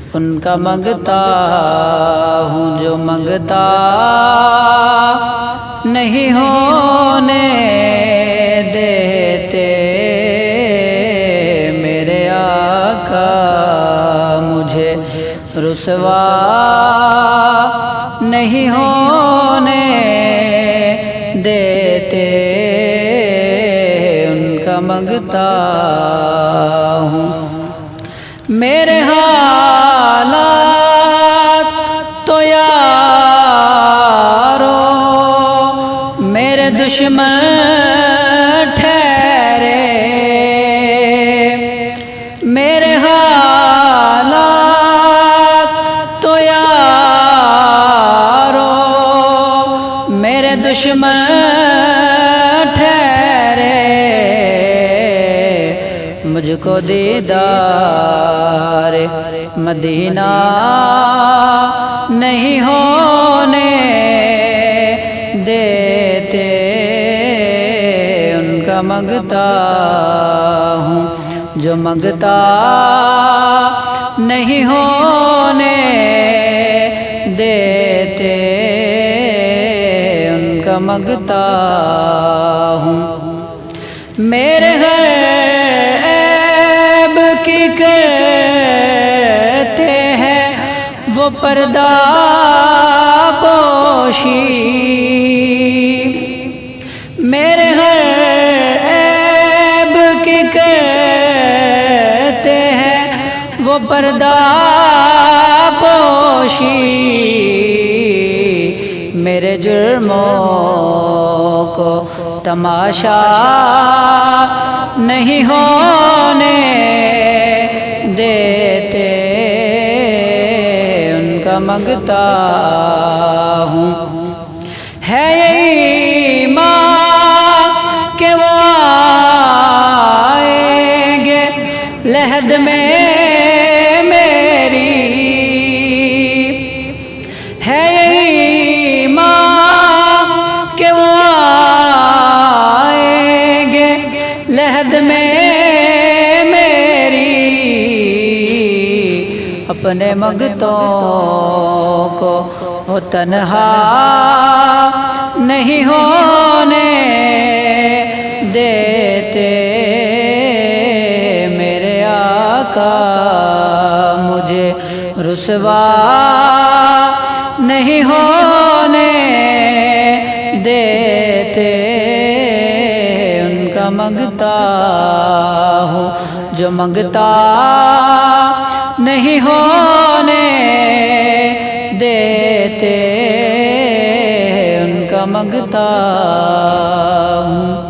ان کا مانگتا ہوں جو مانگتا نہیں ہونے دیتے میرے آقا مجھے رسوا نہیں ہونے دیتے ان کا مانگتا ہوں میرے حالات تو یارو میرے دشمن ٹھہرے میرے حالات تو یارو میرے دشمن ٹھہرے مجھ کو دیدار مدینہ نہیں ہونے دیتے ان کا مانگتا ہوں جو مانگتا نہیں ہونے دیتے ان کا مانگتا ہوں میرے گھر عیب کی کرتے ہیں وہ پردہ پوشی میرے گھر عیب کی کرتے ہیں وہ پردہ پوشی میرے جرموں کو تماشا نہیں ہونے دیتے ان کا مانگتا ہوں ہے یہی ماں کہ وہ آئیں گے لحد میں میری ہے یہی ماں کہ وہ آئیں گے لحد میں میری اپنے مانگتوں کو وہ تنہا نہیں ہونے دیتے میرے آقا مجھے رسوا نہیں ہونے دیتے ان کا مانگتا ہوں جو مانگتا نہیں ہونے دیتے ان کا مانگتا ہوں